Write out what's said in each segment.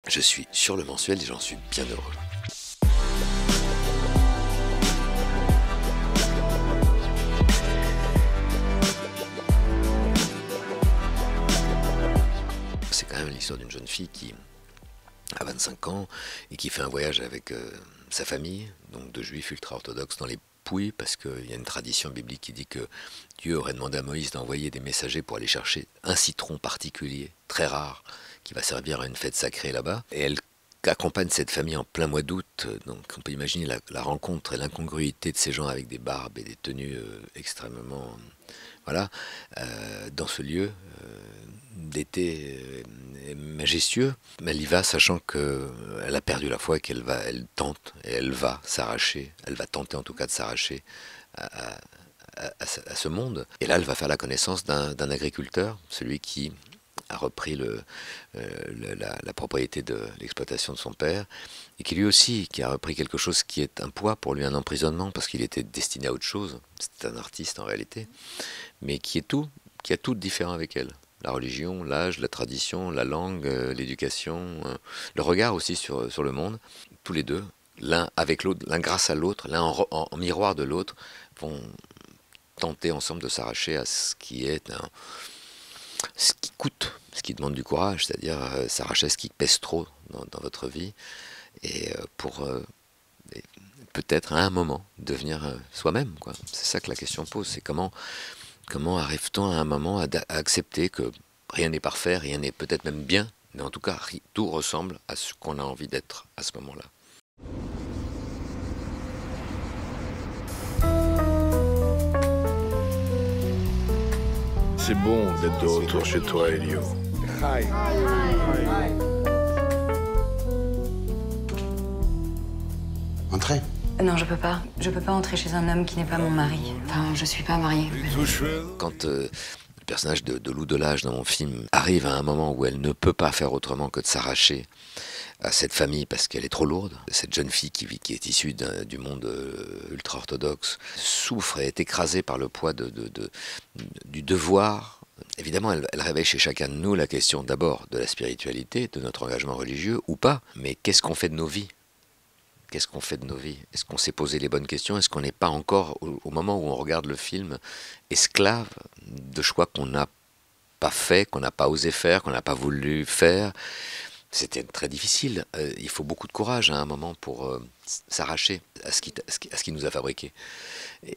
Je suis sur le mensuel et j'en suis bien heureux. C'est quand même l'histoire d'une jeune fille qui a 25 ans et qui fait un voyage avec sa famille, donc de juifs ultra-orthodoxes dans les Pouilles, parce qu'il y a une tradition biblique qui dit que Dieu aurait demandé à Moïse d'envoyer des messagers pour aller chercher un citron particulier, très rare, qui va servir à une fête sacrée là-bas. Et elle accompagne cette famille en plein mois d'août, donc on peut imaginer la rencontre et l'incongruité de ces gens avec des barbes et des tenues extrêmement... voilà, dans ce lieu d'été majestueux. Mais elle y va sachant qu'elle a perdu la foi et elle tente et elle va s'arracher, elle va tenter en tout cas de s'arracher à ce monde. Et là, elle va faire la connaissance d'un agriculteur, celui qui a repris la propriété de l'exploitation de son père, et qui lui aussi, qui a repris quelque chose qui est un poids pour lui, un emprisonnement, parce qu'il était destiné à autre chose. C'était un artiste en réalité, mais qui a tout de différent avec elle. La religion, l'âge, la tradition, la langue, l'éducation, le regard aussi sur le monde. Tous les deux, l'un avec l'autre, l'un grâce à l'autre, l'un en miroir de l'autre, vont tenter ensemble de s'arracher à ce qui est ce qui coûte, ce qui demande du courage, c'est-à-dire s'arracher à ce qui pèse trop dans votre vie, et pour peut-être à un moment devenir soi-même, quoi. C'est ça que la question pose, c'est comment arrive-t-on à un moment à accepter que rien n'est parfait, rien n'est peut-être même bien, mais en tout cas tout ressemble à ce qu'on a envie d'être à ce moment-là. C'est bon d'être de retour chez toi, Elio. Entrez. Non, je peux pas. Je peux pas entrer chez un homme qui n'est pas mon mari. Enfin, je suis pas mariée. Quand le personnage de Lou Delage dans mon film arrive à un moment où elle ne peut pas faire autrement que de s'arracher à cette famille parce qu'elle est trop lourde, cette jeune fille qui est issue du monde ultra-orthodoxe souffre et est écrasée par le poids du devoir. Évidemment, elle réveille chez chacun de nous la question d'abord de la spiritualité, de notre engagement religieux ou pas, mais qu'est-ce qu'on fait de nos vies ? Qu'est-ce qu'on fait de nos vies? Est-ce qu'on s'est posé les bonnes questions? Est-ce qu'on n'est pas encore, au moment où on regarde le film, esclave de choix qu'on n'a pas fait, qu'on n'a pas osé faire, qu'on n'a pas voulu faire? C'était très difficile. Il faut beaucoup de courage à un moment pour s'arracher à ce qui nous a fabriqués.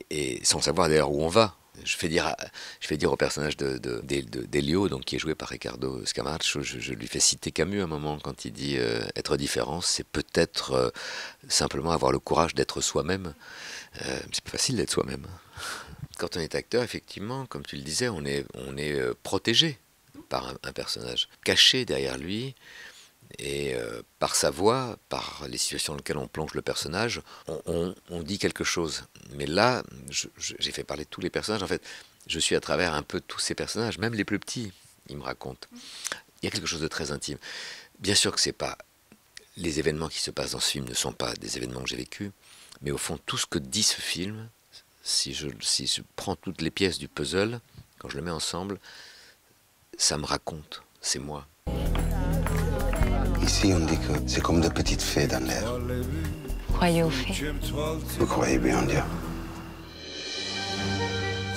Et sans savoir d'ailleurs où on va. Je fais dire au personnage d'Elio, donc qui est joué par Ricardo Scamacho, je lui fais citer Camus à un moment quand il dit être différent, c'est peut-être simplement avoir le courage d'être soi-même. C'est pas facile d'être soi-même. Quand on est acteur, effectivement, comme tu le disais, on est protégé par un personnage, caché derrière lui. Et par sa voix, par les situations dans lesquelles on plonge le personnage, on dit quelque chose. Mais là, j'ai fait parler de tous les personnages. En fait, je suis à travers un peu tous ces personnages, même les plus petits, ils me racontent. Il y a quelque chose de très intime. Bien sûr que c'est pas... Les événements qui se passent dans ce film ne sont pas des événements que j'ai vécus, mais au fond, tout ce que dit ce film, si je prends toutes les pièces du puzzle, quand je le mets ensemble, ça me raconte, c'est moi. Ici, on dit que c'est comme de petites fées dans l'air. Vous croyez aux fées? Vous croyez bien en Dieu.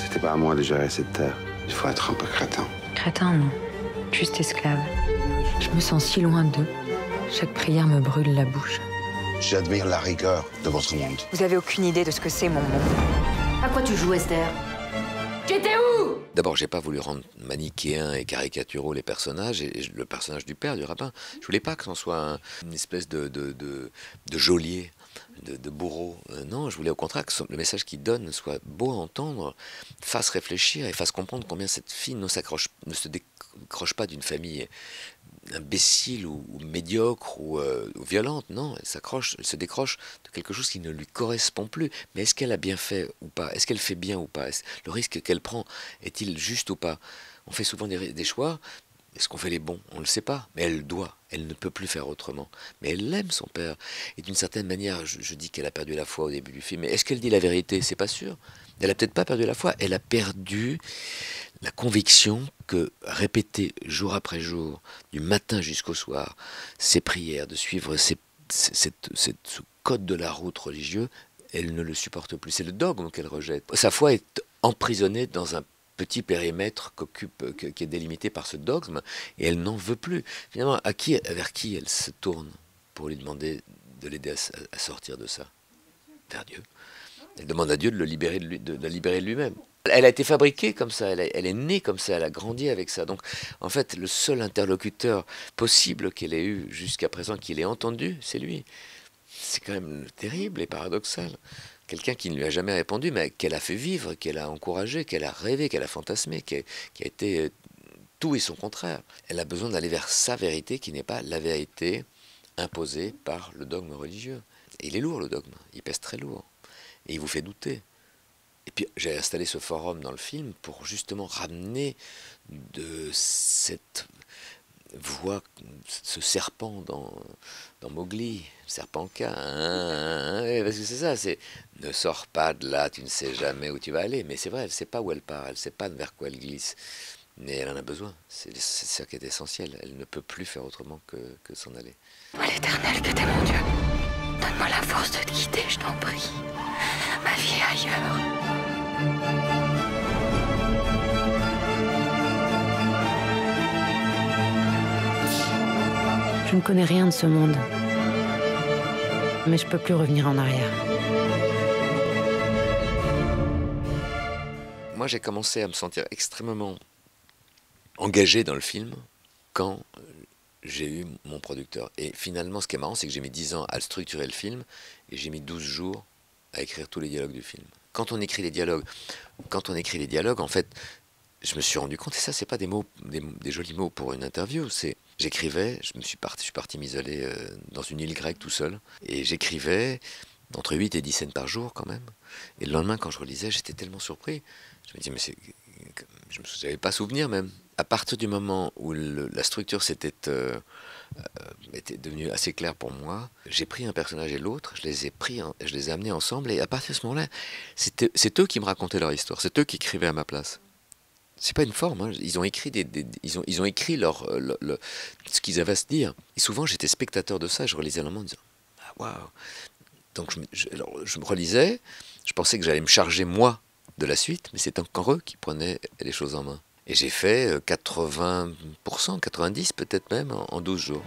C'était pas à moi de gérer cette terre. Il faut être un peu crétin. Crétin, non. Juste esclave. Je me sens si loin d'eux. Chaque prière me brûle la bouche. J'admire la rigueur de votre monde. Vous avez aucune idée de ce que c'est, mon monde. À quoi tu joues, Esther? J'étais où? D'abord, j'ai pas voulu rendre manichéens et caricaturaux les personnages, et le personnage du père, du rabbin. Je voulais pas que ce soit une espèce de geôlier, de bourreau. Non, je voulais au contraire que le message qu'il donne soit beau à entendre, fasse réfléchir et fasse comprendre combien cette fille ne se décroche pas d'une famille imbécile ou médiocre ou violente. Non, elle se décroche de quelque chose qui ne lui correspond plus. Mais est-ce qu'elle a bien fait ou pas? Est-ce qu'elle fait bien ou pas? Le risque qu'elle prend est-il juste ou pas? On fait souvent des choix Est-ce qu'on fait les bons? On ne le sait pas, mais elle doit. Elle ne peut plus faire autrement. Mais elle aime son père. Et d'une certaine manière, je dis qu'elle a perdu la foi au début du film. Mais est-ce qu'elle dit la vérité? C'est pas sûr. Elle a peut-être pas perdu la foi. Elle a perdu la conviction que répéter jour après jour, du matin jusqu'au soir, ses prières, de suivre ce code de la route religieux, elle ne le supporte plus. C'est le dogme qu'elle rejette. Sa foi est emprisonnée dans un petit périmètre qui est délimité par ce dogme, et elle n'en veut plus. Finalement, vers qui elle se tourne pour lui demander de l'aider à sortir de ça? Vers Dieu. Elle demande à Dieu de le libérer de libérer de lui-même. Elle a été fabriquée comme ça, elle est née comme ça, elle a grandi avec ça. Donc, en fait, le seul interlocuteur possible qu'elle ait eu jusqu'à présent, qu'il ait entendu, c'est lui. C'est quand même terrible et paradoxal. Quelqu'un qui ne lui a jamais répondu, mais qu'elle a fait vivre, qu'elle a encouragé, qu'elle a rêvé, qu'elle a fantasmé, qui a été tout et son contraire. Elle a besoin d'aller vers sa vérité qui n'est pas la vérité imposée par le dogme religieux. Et il est lourd, le dogme, il pèse très lourd. Et il vous fait douter. Et puis j'ai installé ce forum dans le film pour justement ramener de cette voix, ce serpent dans Mowgli, serpent K, parce que c'est ça, c'est ne sors pas de là, tu ne sais jamais où tu vas aller. Mais c'est vrai, elle ne sait pas où elle part, elle ne sait pas vers quoi elle glisse. Mais elle en a besoin, c'est ça qui est essentiel. Elle ne peut plus faire autrement que s'en aller. Moi l'Éternel que t'es mon Dieu, donne-moi la force de te guider, je t'en prie. Ma vie est ailleurs. Je ne connais rien de ce monde, mais je peux plus revenir en arrière. Moi, j'ai commencé à me sentir extrêmement engagé dans le film quand j'ai eu mon producteur. Et finalement, ce qui est marrant, c'est que j'ai mis 10 ans à structurer le film et j'ai mis 12 jours à écrire tous les dialogues du film. Quand on écrit les dialogues, en fait, je me suis rendu compte, et ça, c'est pas des mots, des jolis mots pour une interview, c'est j'écrivais, je suis parti m'isoler dans une île grecque tout seul, et j'écrivais entre 8 et 10 scènes par jour quand même. Et le lendemain, quand je relisais, j'étais tellement surpris. Je me disais, mais je ne savais pas souvenir même. À partir du moment où la structure était devenue assez claire pour moi, j'ai pris un personnage et l'autre, je les ai amenés ensemble, et à partir de ce moment-là, c'est eux qui me racontaient leur histoire, c'est eux qui écrivaient à ma place. C'est pas une forme, hein. Ils ont écrit ils ont écrit ce qu'ils avaient à se dire. Et souvent, j'étais spectateur de ça, je relisais le roman en disant ah waouh. Donc je me relisais, je pensais que j'allais me charger moi de la suite, mais c'est encore eux qui prenaient les choses en main. Et j'ai fait 80%, 90% peut-être même en 12 jours.